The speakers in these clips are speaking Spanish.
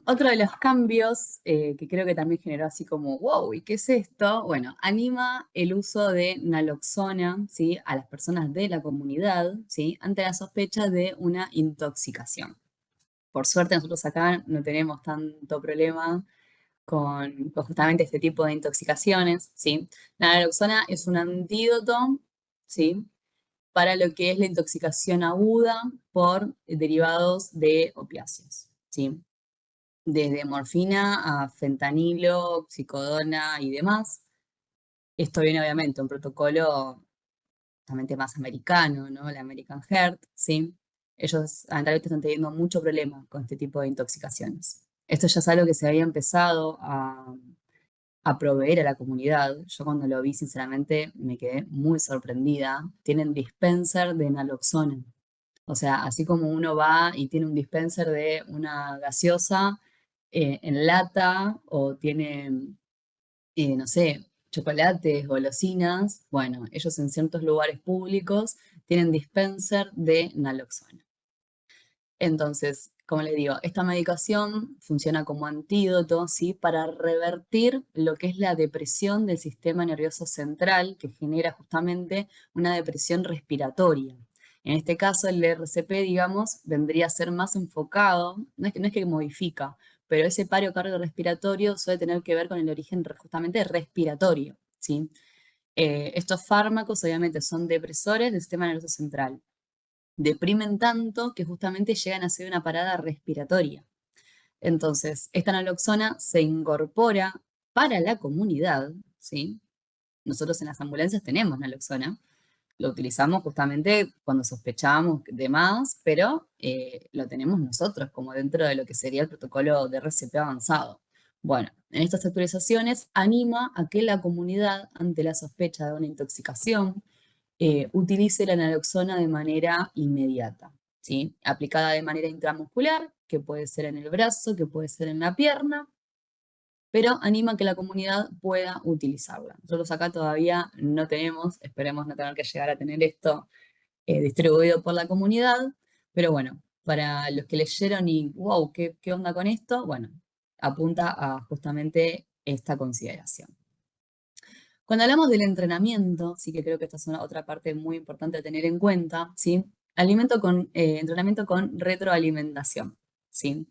Otro de los cambios que creo que también generó así como, wow, ¿y qué es esto? Bueno, anima el uso de naloxona, ¿sí? A las personas de la comunidad, ¿sí? Ante la sospecha de una intoxicación. Por suerte nosotros acá no tenemos tanto problema con justamente este tipo de intoxicaciones, ¿sí? La naloxona es un antídoto, ¿sí? Para lo que es la intoxicación aguda por derivados de opiáceos, ¿sí? Desde morfina a fentanilo, oxicodona y demás. Esto viene obviamente un protocolo justamente más americano, ¿no? La American Heart, ¿sí? Ellos lamentablemente están teniendo mucho problema con este tipo de intoxicaciones. Esto ya es algo que se había empezado a proveer a la comunidad. Yo cuando lo vi, sinceramente, me quedé muy sorprendida. Tienen dispenser de naloxona. O sea, así como uno va y tiene un dispenser de una gaseosa en lata o tiene, no sé, chocolates, golosinas, bueno, ellos en ciertos lugares públicos tienen dispenser de naloxona. Entonces, como les digo, esta medicación funciona como antídoto, ¿sí? Para revertir lo que es la depresión del sistema nervioso central, que genera justamente una depresión respiratoria. En este caso, el RCP, digamos, vendría a ser más enfocado, no es que modifica, pero ese paro cardiorrespiratorio suele tener que ver con el origen justamente respiratorio, ¿sí? Estos fármacos obviamente son depresores del sistema nervioso central, deprimen tanto que justamente llegan a ser una parada respiratoria. Entonces, esta naloxona se incorpora para la comunidad, ¿sí? Nosotros en las ambulancias tenemos naloxona, lo utilizamos justamente cuando sospechamos de más, pero lo tenemos nosotros como dentro de lo que sería el protocolo de RCP avanzado. Bueno, en estas actualizaciones anima a que la comunidad, ante la sospecha de una intoxicación, utilice la naloxona de manera inmediata, ¿sí? Aplicada de manera intramuscular, que puede ser en el brazo, que puede ser en la pierna, pero anima a que la comunidad pueda utilizarla. Nosotros acá todavía no tenemos, esperemos no tener que llegar a tener esto distribuido por la comunidad, pero bueno, para los que leyeron y, wow, ¿qué onda con esto? Bueno, apunta a justamente esta consideración. Cuando hablamos del entrenamiento, sí que creo que esta es una otra parte muy importante a tener en cuenta, ¿sí? Entrenamiento con retroalimentación, ¿sí?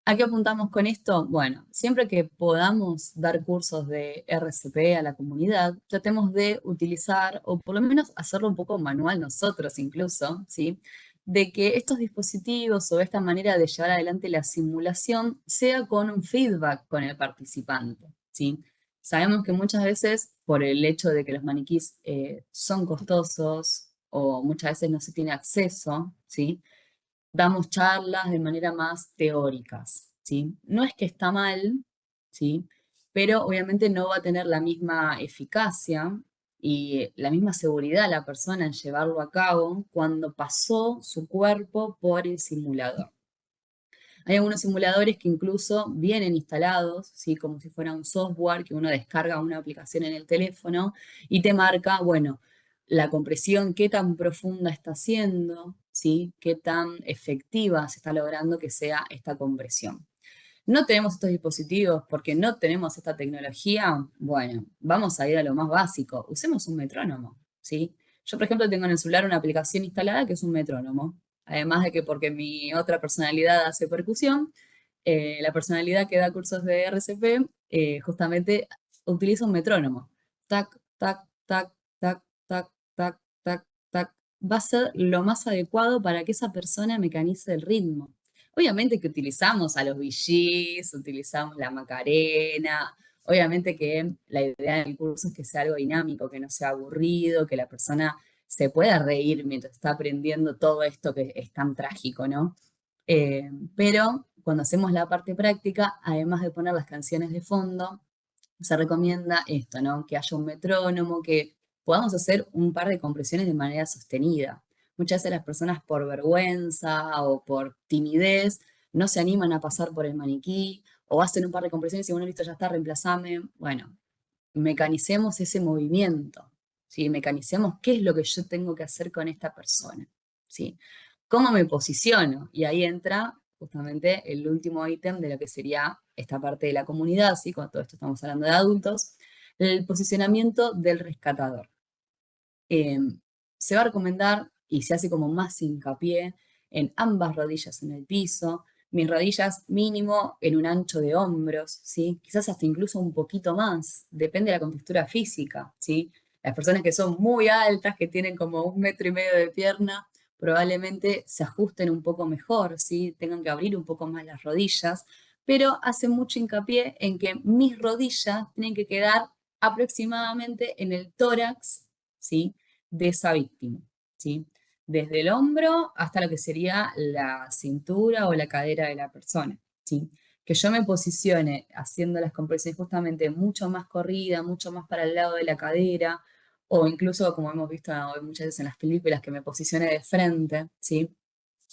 ¿A qué apuntamos con esto? Bueno, siempre que podamos dar cursos de RCP a la comunidad, tratemos de utilizar, o por lo menos hacerlo un poco manual nosotros incluso, ¿sí? De que estos dispositivos o esta manera de llevar adelante la simulación sea con un feedback con el participante, ¿sí? Sabemos que muchas veces, por el hecho de que los maniquís son costosos o muchas veces no se tiene acceso, ¿sí? Damos charlas de manera más teóricas, ¿sí? No es que está mal, ¿sí? Pero obviamente no va a tener la misma eficacia y la misma seguridad la persona en llevarlo a cabo cuando pasó su cuerpo por el simulador. Hay algunos simuladores que incluso vienen instalados, ¿sí? Como si fuera un software que uno descarga una aplicación en el teléfono y te marca, bueno, la compresión, qué tan profunda está siendo, ¿sí? Qué tan efectiva se está logrando que sea esta compresión. No tenemos estos dispositivos porque no tenemos esta tecnología. Bueno, vamos a ir a lo más básico. Usemos un metrónomo, ¿sí? Yo, por ejemplo, tengo en el celular una aplicación instalada que es un metrónomo. Además de que porque mi otra personalidad hace percusión, la personalidad que da cursos de RCP justamente utiliza un metrónomo. Tac, tac, tac, tac, tac, tac, tac, tac. Va a ser lo más adecuado para que esa persona mecanice el ritmo. Obviamente que utilizamos a los VGs, utilizamos la Macarena, obviamente que la idea del curso es que sea algo dinámico, que no sea aburrido, que la persona se pueda reír mientras está aprendiendo todo esto que es tan trágico, ¿no? Pero cuando hacemos la parte práctica, además de poner las canciones de fondo, se recomienda esto, ¿no? Que haya un metrónomo, que podamos hacer un par de compresiones de manera sostenida. Muchas veces las personas por vergüenza o por timidez no se animan a pasar por el maniquí o hacen un par de compresiones y bueno, listo, ya está, reemplazame. Bueno, mecanicemos ese movimiento, ¿sí? Mecanicemos qué es lo que yo tengo que hacer con esta persona, ¿sí? ¿Cómo me posiciono? Y ahí entra justamente el último ítem de lo que sería esta parte de la comunidad, ¿sí? Con todo esto estamos hablando de adultos, el posicionamiento del rescatador. eh, Se va a recomendar y se hace como más hincapié en ambas rodillas en el piso, mis rodillas mínimo en un ancho de hombros, ¿sí? Quizás hasta incluso un poquito más, depende de la contextura física, ¿sí? Las personas que son muy altas, que tienen como 1,5 metros de pierna, probablemente se ajusten un poco mejor, ¿sí? Tengan que abrir un poco más las rodillas, pero hace mucho hincapié en que mis rodillas tienen que quedar aproximadamente en el tórax, ¿sí? De esa víctima, ¿sí? Desde el hombro hasta lo que sería la cintura o la cadera de la persona, ¿sí? Que yo me posicione haciendo las compresiones justamente mucho más corrida, mucho más para el lado de la cadera, o incluso, como hemos visto muchas veces en las películas, que me posicione de frente, ¿sí?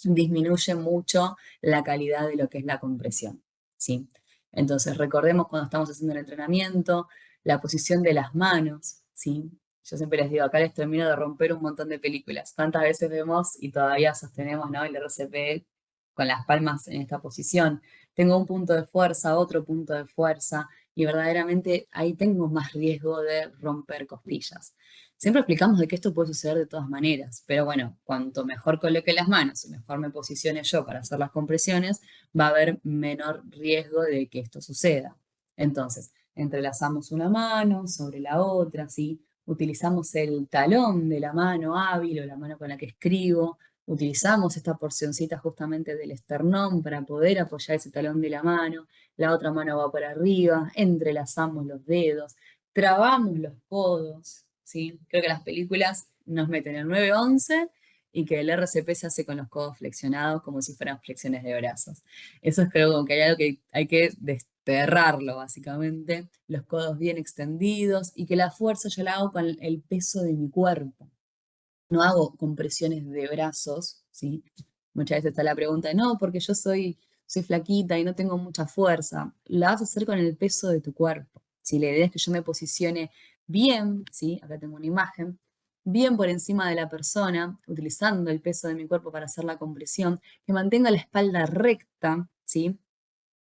Disminuye mucho la calidad de lo que es la compresión, ¿sí? Entonces, recordemos cuando estamos haciendo el entrenamiento, la posición de las manos, ¿sí? Yo siempre les digo, acá les termino de romper un montón de películas. ¿Cuántas veces vemos y todavía sostenemos, ¿no? El RCP con las palmas en esta posición? Tengo un punto de fuerza, otro punto de fuerza, y verdaderamente ahí tengo más riesgo de romper costillas. Siempre explicamos de que esto puede suceder de todas maneras, pero bueno, cuanto mejor coloque las manos y mejor me posicione yo para hacer las compresiones, va a haber menor riesgo de que esto suceda. Entonces, entrelazamos una mano sobre la otra, ¿sí? Utilizamos el talón de la mano hábil o la mano con la que escribo, utilizamos esta porcioncita justamente del esternón para poder apoyar ese talón de la mano, la otra mano va por arriba, entrelazamos los dedos, trabamos los codos, ¿sí? Creo que las películas nos meten el 9-11 y que el RCP se hace con los codos flexionados como si fueran flexiones de brazos. Eso es creo que hay algo que hay que desterrarlo, básicamente. Los codos bien extendidos y que la fuerza yo la hago con el peso de mi cuerpo. No hago compresiones de brazos, ¿sí? Muchas veces está la pregunta, no, porque yo soy flaquita y no tengo mucha fuerza. La vas a hacer con el peso de tu cuerpo. Si la idea es que yo me posicione bien, ¿sí? Acá tengo una imagen, bien por encima de la persona, utilizando el peso de mi cuerpo para hacer la compresión, que mantenga la espalda recta, ¿sí?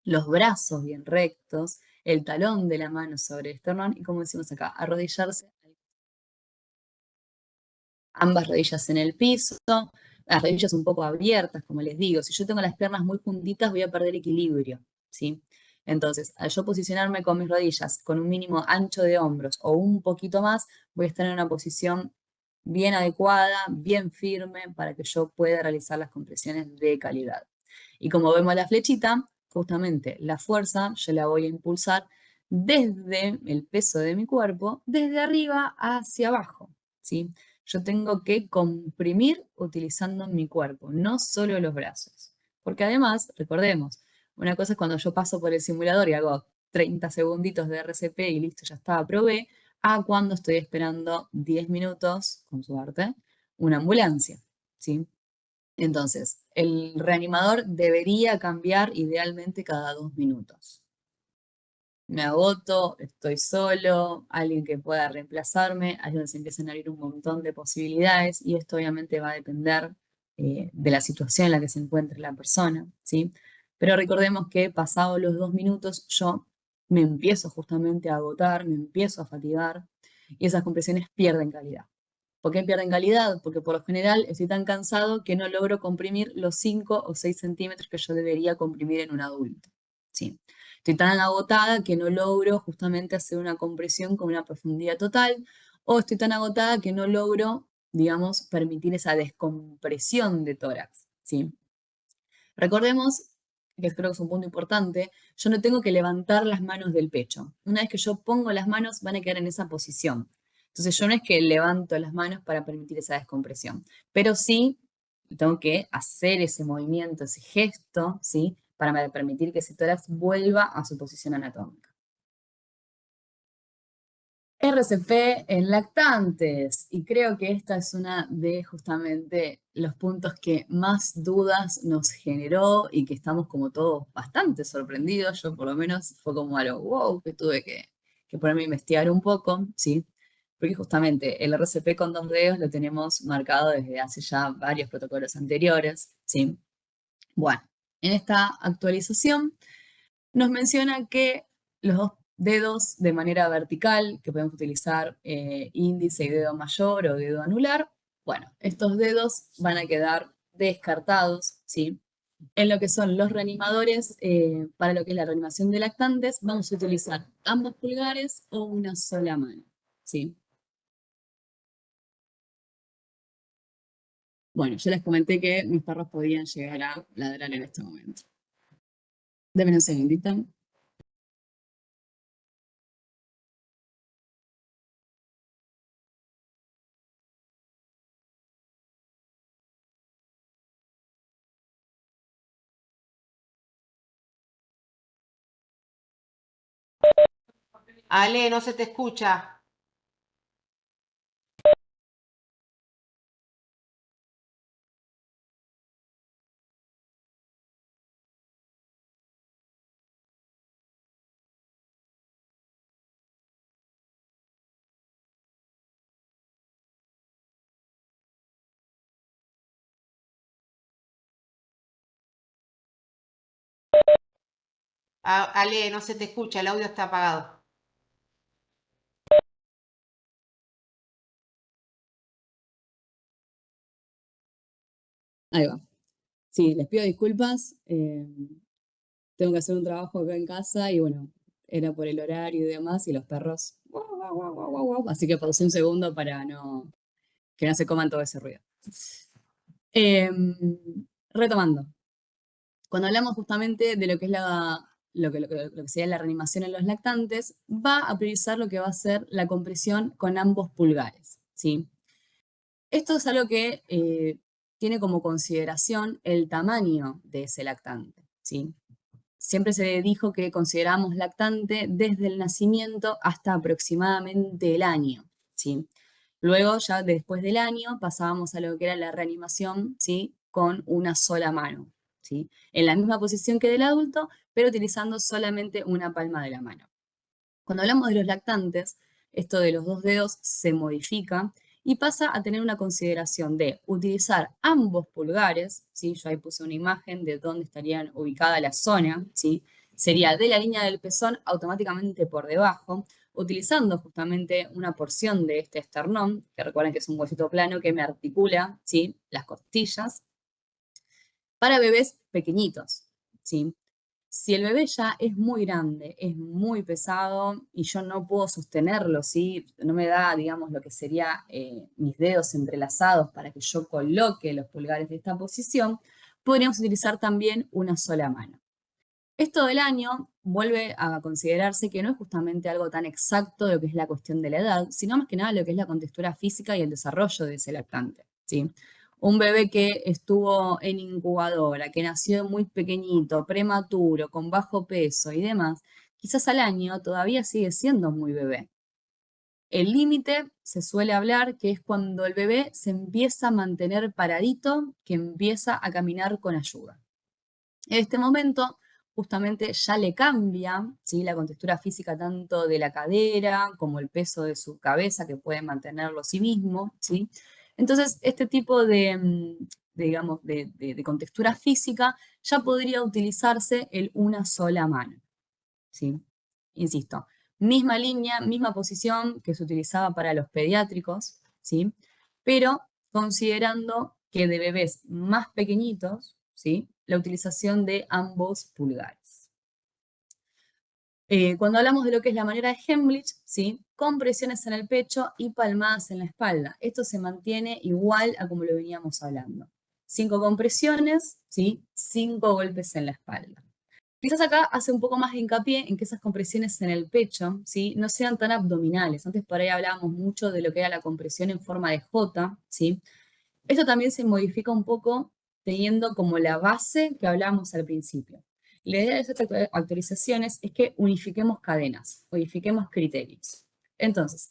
Los brazos bien rectos, el talón de la mano sobre el esternón y como decimos acá, arrodillarse, ambas rodillas en el piso, las rodillas un poco abiertas, como les digo. Si yo tengo las piernas muy juntitas, voy a perder equilibrio, ¿sí? Entonces, al yo posicionarme con mis rodillas con un mínimo ancho de hombros o un poquito más, voy a estar en una posición bien adecuada, bien firme, para que yo pueda realizar las compresiones de calidad. Y como vemos la flechita, justamente la fuerza yo la voy a impulsar desde el peso de mi cuerpo, desde arriba hacia abajo, ¿sí? Yo tengo que comprimir utilizando mi cuerpo, no solo los brazos. Porque además, recordemos, una cosa es cuando yo paso por el simulador y hago 30 segunditos de RCP y listo, ya está, aprobé, a cuando estoy esperando 10 minutos, con suerte, una ambulancia, ¿sí? Entonces, el reanimador debería cambiar idealmente cada 2 minutos. Me agoto, estoy solo, alguien que pueda reemplazarme, ahí es donde se empiezan a abrir un montón de posibilidades y esto obviamente va a depender de la situación en la que se encuentre la persona, ¿sí? Pero recordemos que pasados los 2 minutos yo me empiezo justamente a agotar, me empiezo a fatigar y esas compresiones pierden calidad. ¿Por qué pierden calidad? Porque por lo general estoy tan cansado que no logro comprimir los 5 o 6 centímetros que yo debería comprimir en un adulto, ¿sí? Estoy tan agotada que no logro justamente hacer una compresión con una profundidad total, o estoy tan agotada que no logro, digamos, permitir esa descompresión de tórax, ¿sí? Recordemos, que creo que es un punto importante, yo no tengo que levantar las manos del pecho. Una vez que yo pongo las manos, van a quedar en esa posición. Entonces yo no es que levanto las manos para permitir esa descompresión, pero sí tengo que hacer ese movimiento, ese gesto, ¿sí? Para permitir que ese tórax vuelva a su posición anatómica. RCP en lactantes, y creo que esta es una de justamente los puntos que más dudas nos generó y que estamos como todos bastante sorprendidos. Yo por lo menos fue como algo wow que tuve que ponerme a investigar un poco, ¿sí? Porque justamente el RCP con 2 dedos lo tenemos marcado desde hace ya varios protocolos anteriores, ¿sí? Bueno, En esta actualización nos menciona que los dos dedos de manera vertical, que podemos utilizar índice y dedo mayor o dedo anular, bueno, estos dedos van a quedar descartados, ¿sí? En lo que son los reanimadores, para lo que es la reanimación de lactantes, vamos a utilizar ambos pulgares o una sola mano, ¿sí? Bueno, yo les comenté que mis perros podían llegar a ladrar en este momento. Deme un segundito. Ale, no se te escucha. Ale, no se te escucha, el audio está apagado. Ahí va. Sí, les pido disculpas. Tengo que hacer un trabajo acá en casa y bueno, era por el horario y demás, y los perros. Guau, guau, guau, guau, guau, guau. Así que pausé un segundo para que no se coman todo ese ruido. Em, Retomando, cuando hablamos justamente de lo que es lo que sería la reanimación en los lactantes, va a priorizar lo que va a ser la compresión con ambos pulgares, ¿sí? Esto es algo que tiene como consideración el tamaño de ese lactante, ¿sí? Siempre se dijo que consideramos lactante desde el nacimiento hasta aproximadamente el año, ¿sí? Luego, ya después del año, pasábamos a lo que era la reanimación, ¿sí? Con una sola mano, ¿sí? En la misma posición que del adulto, pero utilizando solamente una palma de la mano. Cuando hablamos de los lactantes, esto de los dos dedos se modifica y pasa a tener una consideración de utilizar ambos pulgares, ¿sí? Yo ahí puse una imagen de dónde estarían ubicada la zona, ¿sí? Sería de la línea del pezón automáticamente por debajo, utilizando justamente una porción de este esternón, que recuerden que es un huesito plano que me articula, ¿sí? Las costillas, para bebés pequeñitos, ¿sí? Si el bebé ya es muy grande, es muy pesado y yo no puedo sostenerlo, ¿sí? No me da, digamos, lo que sería mis dedos entrelazados para que yo coloque los pulgares de esta posición, podríamos utilizar también una sola mano. Esto del año vuelve a considerarse que no es justamente algo tan exacto de lo que es la cuestión de la edad, sino más que nada lo que es la contextura física y el desarrollo de ese lactante, ¿sí? Un bebé que estuvo en incubadora, que nació muy pequeñito, prematuro, con bajo peso y demás, quizás al año todavía sigue siendo muy bebé. El límite se suele hablar que es cuando el bebé se empieza a mantener paradito, que empieza a caminar con ayuda. En este momento, justamente ya le cambia, ¿sí? La contextura física tanto de la cadera como el peso de su cabeza, que puede mantenerlo a sí mismo, ¿sí? Entonces, este tipo digamos, de contextura física ya podría utilizarse el una sola mano, ¿sí? Insisto, misma línea, misma posición que se utilizaba para los pediátricos, ¿sí? Pero considerando que de bebés más pequeñitos, ¿sí? La utilización de ambos pulgares. Cuando hablamos de lo que es la manera de Hemlich, ¿sí? Compresiones en el pecho y palmadas en la espalda. Esto se mantiene igual a como lo veníamos hablando. 5 compresiones, ¿sí? 5 golpes en la espalda. Quizás acá hace un poco más de hincapié en que esas compresiones en el pecho, ¿sí? No sean tan abdominales. Antes por ahí hablábamos mucho de lo que era la compresión en forma de J, ¿sí? Esto también se modifica un poco teniendo como la base que hablábamos al principio. La idea de estas actualizaciones es que unifiquemos cadenas, unifiquemos criterios. Entonces,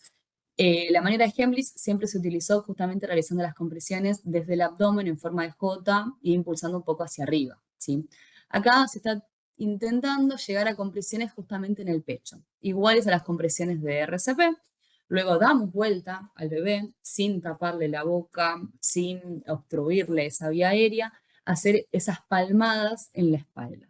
la manera de Hemlis siempre se utilizó justamente realizando las compresiones desde el abdomen en forma de J e impulsando un poco hacia arriba, ¿sí? Acá se está intentando llegar a compresiones justamente en el pecho, iguales a las compresiones de RCP. Luego damos vuelta al bebé sin taparle la boca, sin obstruirle esa vía aérea, hacer esas palmadas en la espalda.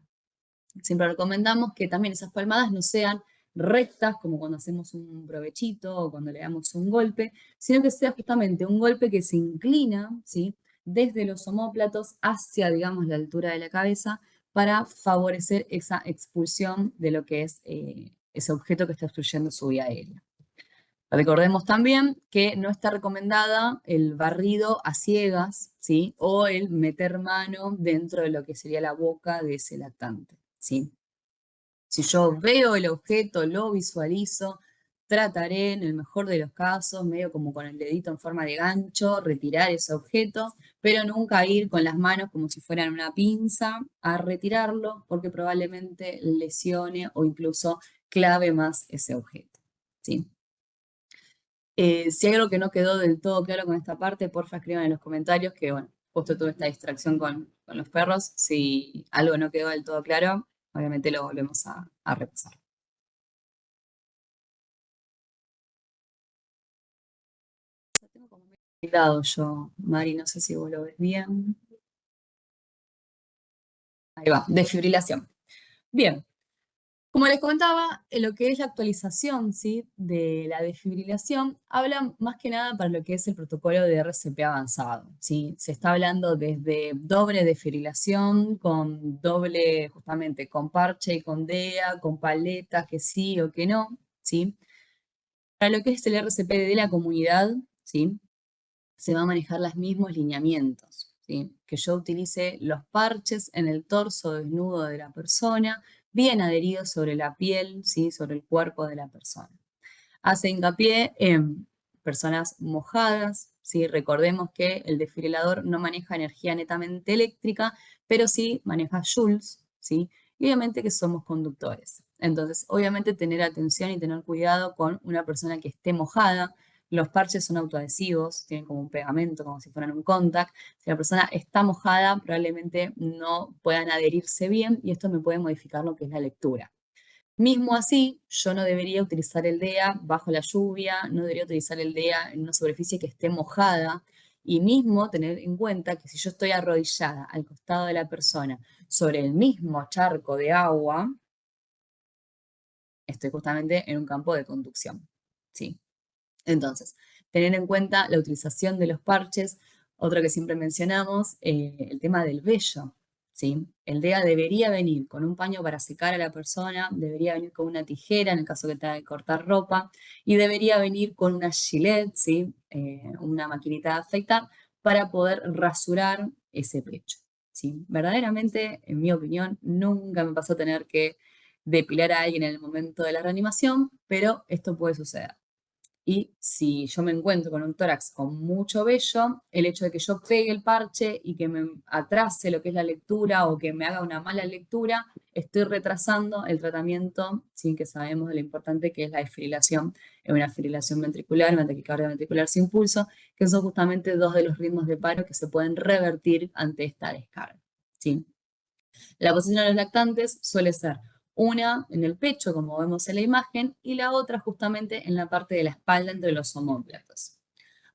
Siempre recomendamos que también esas palmadas no sean rectas, como cuando hacemos un provechito o cuando le damos un golpe, sino que sea justamente un golpe que se inclina, ¿sí? Desde los omóplatos hacia, digamos, la altura de la cabeza para favorecer esa expulsión de lo que es ese objeto que está obstruyendo su vía aérea. Recordemos también que no está recomendada el barrido a ciegas, ¿sí? O el meter mano dentro de lo que sería la boca de ese lactante, ¿sí? Si yo veo el objeto, lo visualizo, trataré en el mejor de los casos, medio como con el dedito en forma de gancho, retirar ese objeto, pero nunca ir con las manos como si fueran una pinza a retirarlo, porque probablemente lesione o incluso clave más ese objeto, ¿sí? Si hay algo que no quedó del todo claro con esta parte, porfa escriban en los comentarios que, bueno, justo tuve esta distracción con los perros. Si algo no quedó del todo claro, obviamente lo volvemos a repasar. Lo tengo como medio olvidado yo, Mari, no sé si vos lo ves bien. Ahí va, desfibrilación. Bien, como les comentaba, en lo que es la actualización, ¿sí? De la desfibrilación, habla más que nada para lo que es el protocolo de RCP avanzado, ¿sí? Se está hablando desde doble desfibrilación, con doble, justamente, con parche y con DEA, con paletas, que sí o que no, ¿sí? Para lo que es el RCP de la comunidad, ¿sí? Se va a manejar los mismos lineamientos, ¿sí? Que yo utilice los parches en el torso desnudo de la persona, bien adheridos sobre la piel, ¿sí? Sobre el cuerpo de la persona. Hace hincapié en personas mojadas, ¿sí? Recordemos que el desfibrilador no maneja energía netamente eléctrica, pero sí maneja joules, ¿sí? Y obviamente que somos conductores. Entonces, obviamente tener atención y tener cuidado con una persona que esté mojada. Los parches son autoadhesivos, tienen como un pegamento, como si fueran un contact. Si la persona está mojada, probablemente no puedan adherirse bien y esto me puede modificar lo que es la lectura. Mismo así, yo no debería utilizar el DEA bajo la lluvia, no debería utilizar el DEA en una superficie que esté mojada y mismo tener en cuenta que si yo estoy arrodillada al costado de la persona sobre el mismo charco de agua, estoy justamente en un campo de conducción, ¿sí? Entonces, tener en cuenta la utilización de los parches, otro que siempre mencionamos, el tema del vello, ¿sí? El DEA debería venir con un paño para secar a la persona, debería venir con una tijera en el caso que tenga que cortar ropa, y debería venir con una Gillette, ¿sí? Una maquinita de afeitar para poder rasurar ese pecho, ¿sí? Verdaderamente, en mi opinión, nunca me pasó tener que depilar a alguien en el momento de la reanimación, pero esto puede suceder. Y si yo me encuentro con un tórax con mucho vello, el hecho de que yo pegue el parche y que me atrase lo que es la lectura o que me haga una mala lectura, estoy retrasando el tratamiento sin que sabemos de lo importante que es la desfibrilación, una fibrilación ventricular, una taquicardia ventricular sin pulso, que son justamente dos de los ritmos de paro que se pueden revertir ante esta descarga, ¿sí? La posición de los lactantes suele ser una en el pecho, como vemos en la imagen, y la otra justamente en la parte de la espalda entre los omóplatos.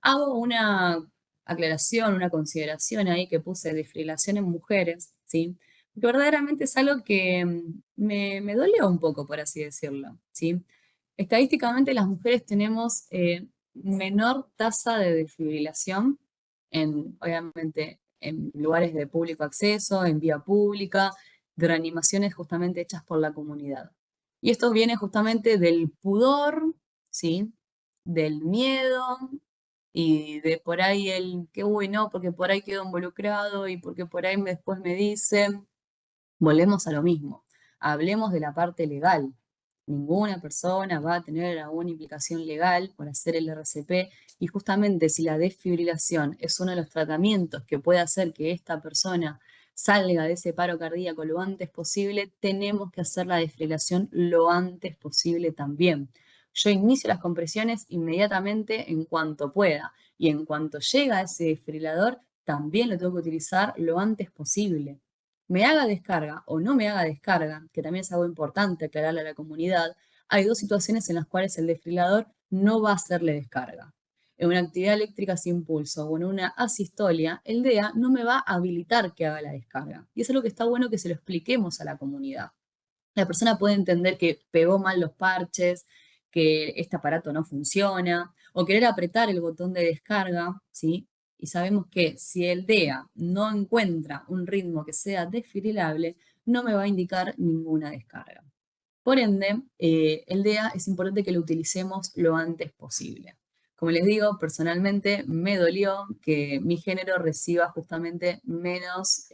Hago una aclaración, una consideración ahí que puse de fibrilación en mujeres, ¿sí? Porque verdaderamente es algo que me dolió un poco, por así decirlo, ¿sí? Estadísticamente las mujeres tenemos menor tasa de desfibrilación obviamente, en lugares de público acceso, en vía pública, de reanimaciones justamente hechas por la comunidad. Y esto viene justamente del pudor, ¿sí? Del miedo y de por ahí el que, uy, no, porque por ahí quedo involucrado y porque por ahí después me dicen, volvemos a lo mismo. Hablemos de la parte legal. Ninguna persona va a tener alguna implicación legal por hacer el RCP y justamente si la desfibrilación es uno de los tratamientos que puede hacer que esta persona salga de ese paro cardíaco lo antes posible, tenemos que hacer la desfibrilación lo antes posible también. Yo inicio las compresiones inmediatamente en cuanto pueda y en cuanto llega ese desfibrilador, también lo tengo que utilizar lo antes posible. Me haga descarga o no me haga descarga, que también es algo importante aclararle a la comunidad, hay dos situaciones en las cuales el desfibrilador no va a hacerle descarga. en una actividad eléctrica sin pulso o en una asistolia, el DEA no me va a habilitar que haga la descarga. Y eso es lo que está bueno que se lo expliquemos a la comunidad. La persona puede entender que pegó mal los parches, que este aparato no funciona, o querer apretar el botón de descarga, ¿sí? Y sabemos que si el DEA no encuentra un ritmo que sea desfibrilable, no me va a indicar ninguna descarga. Por ende, el DEA es importante que lo utilicemos lo antes posible. Como les digo, personalmente me dolió que mi género reciba justamente menos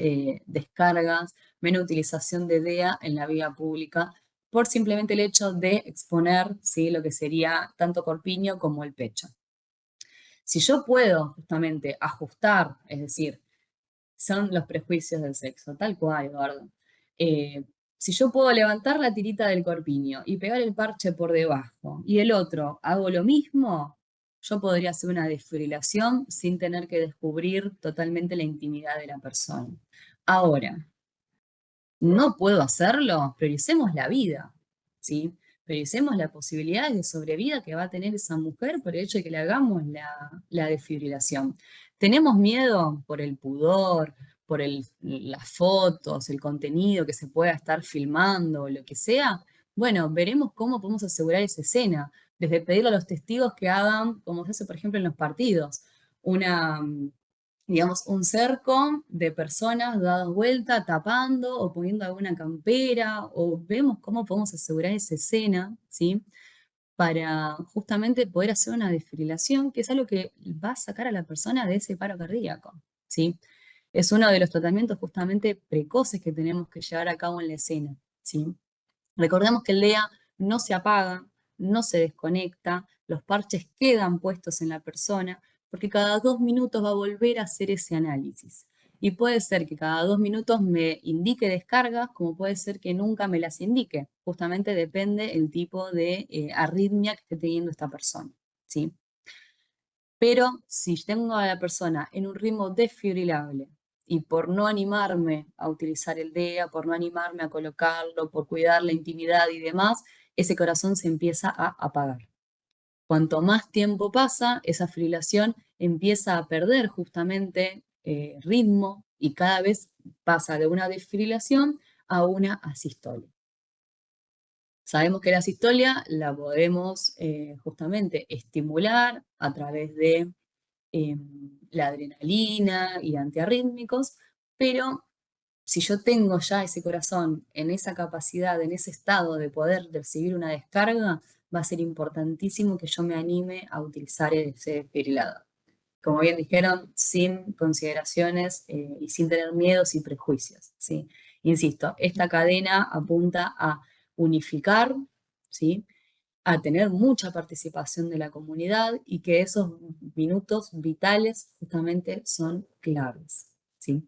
descargas, menos utilización de DEA en la vía pública, por simplemente el hecho de exponer, ¿sí?, lo que sería tanto corpiño como el pecho. Si yo puedo justamente ajustar, es decir, son los prejuicios del sexo, tal cual, Eduardo. Si yo puedo levantar la tirita del corpiño y pegar el parche por debajo y el otro hago lo mismo, yo podría hacer una desfibrilación sin tener que descubrir totalmente la intimidad de la persona. Ahora, no puedo hacerlo, prioricemos la vida, ¿sí? Prioricemos la posibilidad de sobrevida que va a tener esa mujer por el hecho de que le hagamos la desfibrilación. ¿Tenemos miedo por el pudor, por las fotos, el contenido que se pueda estar filmando o lo que sea? Bueno, veremos cómo podemos asegurar esa escena, desde pedirle a los testigos que hagan, como se hace, por ejemplo, en los partidos, una, digamos, un cerco de personas dadas vuelta, tapando o poniendo alguna campera, o vemos cómo podemos asegurar esa escena, ¿sí? Para justamente poder hacer una desfibrilación, que es algo que va a sacar a la persona de ese paro cardíaco, ¿sí? Es uno de los tratamientos justamente precoces que tenemos que llevar a cabo en la escena, ¿sí? Recordemos que el DEA no se apaga, no se desconecta, los parches quedan puestos en la persona, porque cada 2 minutos va a volver a hacer ese análisis. Y puede ser que cada 2 minutos me indique descargas, como puede ser que nunca me las indique. Justamente depende el tipo de arritmia que esté teniendo esta persona, ¿sí? Pero si tengo a la persona en un ritmo desfibrilable y por no animarme a utilizar el DEA, por no animarme a colocarlo, por cuidar la intimidad y demás, ese corazón se empieza a apagar. Cuanto más tiempo pasa, esa fibrilación empieza a perder justamente ritmo y cada vez pasa de una desfibrilación a una asistolia. Sabemos que la asistolia la podemos justamente estimular a través de la adrenalina y antiarrítmicos, pero si yo tengo ya ese corazón en esa capacidad, en ese estado de poder recibir una descarga, va a ser importantísimo que yo me anime a utilizar ese desfibrilador. Como bien dijeron, sin consideraciones y sin tener miedos y prejuicios, ¿sí? Insisto, esta cadena apunta a unificar, ¿sí?, a tener mucha participación de la comunidad y que esos minutos vitales justamente son claves, ¿sí?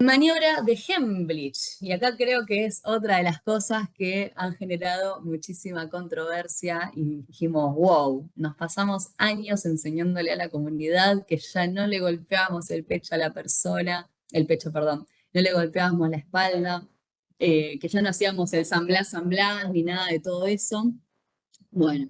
Maniobra de Hemlich, y acá creo que es otra de las cosas que han generado muchísima controversia y dijimos, wow, nos pasamos años enseñándole a la comunidad que ya no le golpeamos el pecho a la persona, el pecho, perdón, no le golpeábamos la espalda, que ya no hacíamos el San Blas, ni nada de todo eso. Bueno,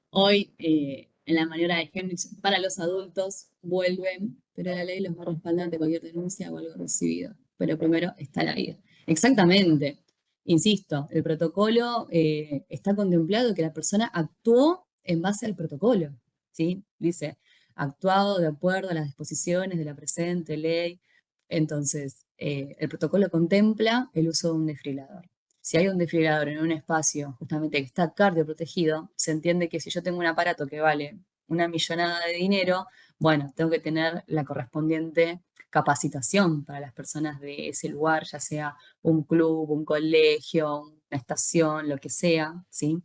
hoy en la maniobra de Hemlich para los adultos vuelven, pero la ley los va a respaldar ante cualquier denuncia o algo recibido. Pero primero está la vida. Exactamente. Insisto, el protocolo está contemplado que la persona actuó en base al protocolo, ¿sí? Dice, actuado de acuerdo a las disposiciones de la presente ley. Entonces, el protocolo contempla el uso de un desfibrilador. Si hay un desfibrilador en un espacio justamente que está cardioprotegido, se entiende que si yo tengo un aparato que vale una millonada de dinero, bueno, tengo que tener la correspondiente capacitación para las personas de ese lugar, ya sea un club, un colegio, una estación, lo que sea, ¿sí?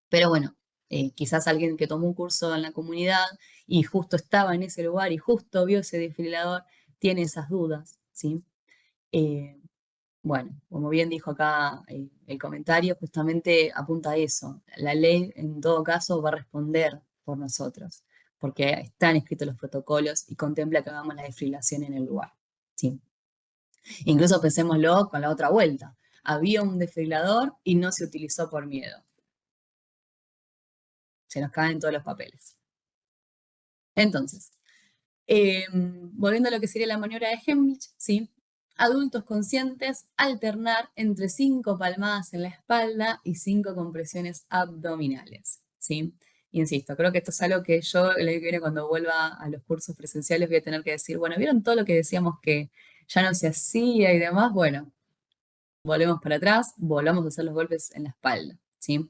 Pero bueno, quizás alguien que tomó un curso en la comunidad y justo estaba en ese lugar y justo vio ese desfibrilador, tiene esas dudas, ¿sí? Eh, bueno, como bien dijo acá el comentario, justamente apunta a eso. La ley en todo caso va a responder por nosotros, porque están escritos los protocolos y contempla que hagamos la desfibrilación en el lugar. ¿Sí? Incluso pensémoslo con la otra vuelta. Había un desfibrilador y no se utilizó por miedo. Se nos caen todos los papeles. Entonces, volviendo a lo que sería la maniobra de Heimlich, ¿sí? Adultos conscientes, alternar entre 5 palmadas en la espalda y 5 compresiones abdominales, ¿sí? Insisto, creo que esto es algo que yo el año que viene cuando vuelva a los cursos presenciales voy a tener que decir, bueno, ¿vieron todo lo que decíamos que ya no se hacía y demás? Bueno, volvemos para atrás, volvamos a hacer los golpes en la espalda, ¿sí?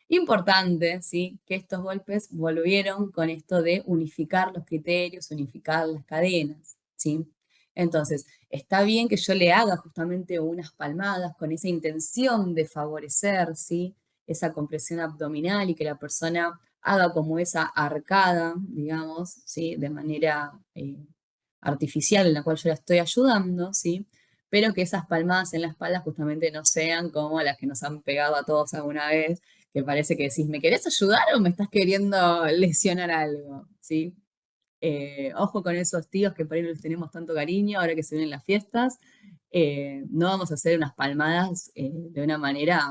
Importante, ¿sí? Que estos golpes volvieron con esto de unificar los criterios, unificar las cadenas, ¿sí? Entonces, está bien que yo le haga justamente unas palmadas con esa intención de favorecer, ¿sí? Esa compresión abdominal y que la persona haga como esa arcada, digamos, ¿sí? De manera artificial en la cual yo la estoy ayudando, ¿sí? Pero que esas palmadas en la espalda justamente no sean como las que nos han pegado a todos alguna vez, que parece que decís, ¿me querés ayudar o me estás queriendo lesionar algo? ¿Sí? Ojo con esos tíos que por ahí no les tenemos tanto cariño ahora que se vienen las fiestas. No vamos a hacer unas palmadas de una manera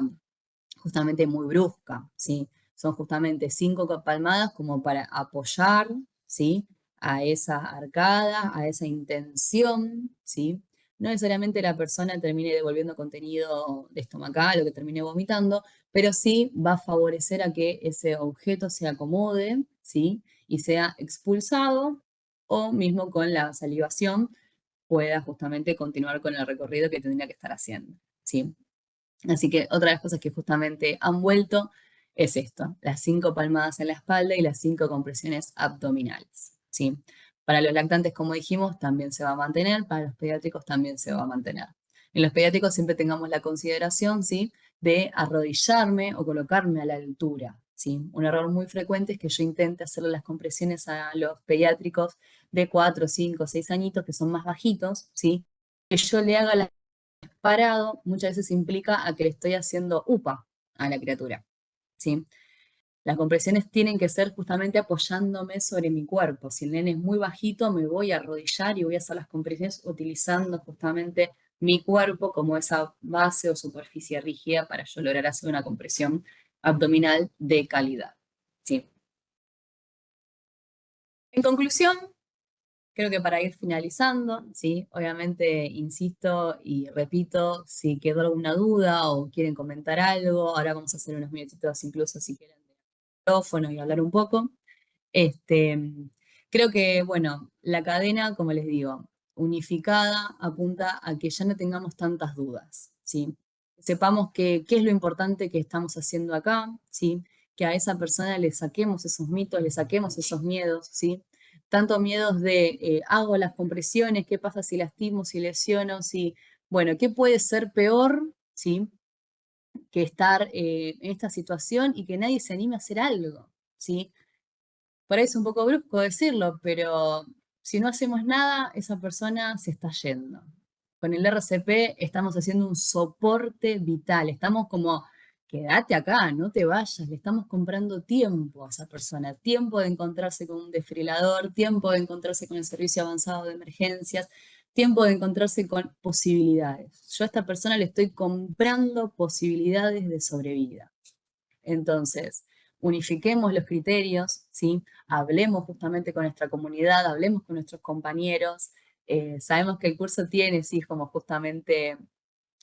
justamente muy brusca, ¿sí? Son justamente 5 palmadas como para apoyar, ¿sí? A esa arcada, a esa intención, ¿sí? No necesariamente la persona termine devolviendo contenido de estomacal o que termine vomitando, pero sí va a favorecer a que ese objeto se acomode, ¿sí? Y sea expulsado o mismo con la salivación pueda justamente continuar con el recorrido que tendría que estar haciendo, ¿sí? Así que otra de las cosas que justamente han vuelto es esto, las 5 palmadas en la espalda y las 5 compresiones abdominales, ¿sí? Para los lactantes, como dijimos, también se va a mantener, para los pediátricos también se va a mantener. En los pediátricos siempre tengamos la consideración, ¿sí? De arrodillarme o colocarme a la altura, ¿sí? Un error muy frecuente es que yo intente hacerle las compresiones a los pediátricos de 4, 5, 6 añitos que son más bajitos, ¿sí? Que yo le haga la parado muchas veces implica a que le estoy haciendo upa a la criatura, ¿sí? Las compresiones tienen que ser justamente apoyándome sobre mi cuerpo. Si el nene es muy bajito, me voy a arrodillar y voy a hacer las compresiones utilizando justamente mi cuerpo como esa base o superficie rígida para yo lograr hacer una compresión abdominal de calidad, ¿sí? En conclusión, creo que para ir finalizando, ¿sí? Obviamente, insisto y repito, si quedó alguna duda o quieren comentar algo, ahora vamos a hacer unos minutitos incluso si quieren de micrófono y hablar un poco. Este, creo que, bueno, la cadena, como les digo, unificada apunta a que ya no tengamos tantas dudas, ¿sí? Sepamos qué es lo importante que estamos haciendo acá, ¿sí? Que a esa persona le saquemos esos mitos, le saquemos esos miedos, ¿sí? Tanto miedos de hago las compresiones, qué pasa si lastimo, si lesiono, si, bueno, ¿qué puede ser peor, ¿sí? Que estar en esta situación y que nadie se anime a hacer algo, ¿sí? Por ahí es un poco brusco decirlo, pero si no hacemos nada, esa persona se está yendo. Con el RCP estamos haciendo un soporte vital, estamos como, quédate acá, no te vayas, le estamos comprando tiempo a esa persona, tiempo de encontrarse con un desfibrilador, tiempo de encontrarse con el servicio avanzado de emergencias, tiempo de encontrarse con posibilidades. Yo a esta persona le estoy comprando posibilidades de sobrevida. Entonces, unifiquemos los criterios, ¿sí? Hablemos justamente con nuestra comunidad, hablemos con nuestros compañeros. Sabemos que el curso tiene, sí, como justamente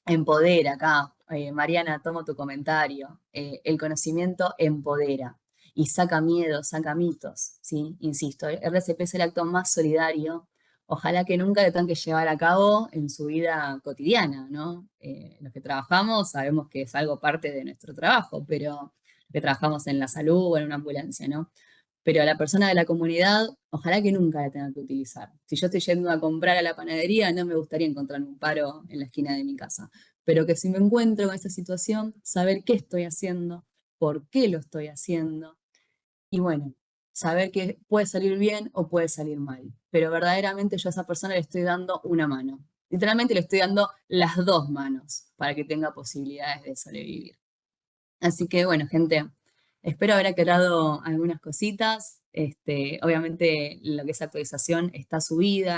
empodera acá. Mariana, tomo tu comentario. El conocimiento empodera y saca miedo, saca mitos, ¿sí? Insisto, el RCP es el acto más solidario. Ojalá que nunca le tengan que llevar a cabo en su vida cotidiana, ¿no? Los que trabajamos sabemos que es algo parte de nuestro trabajo, pero que trabajamos en la salud o en una ambulancia, ¿no? Pero a la persona de la comunidad, ojalá que nunca la tenga que utilizar. Si yo estoy yendo a comprar a la panadería, no me gustaría encontrarme un paro en la esquina de mi casa. Pero que si me encuentro con esta situación, saber qué estoy haciendo, por qué lo estoy haciendo, y bueno, saber que puede salir bien o puede salir mal. Pero verdaderamente yo a esa persona le estoy dando una mano. Literalmente le estoy dando las 2 manos para que tenga posibilidades de sobrevivir. Así que bueno, gente, espero haber aclarado algunas cositas. Obviamente lo que es actualización está subida.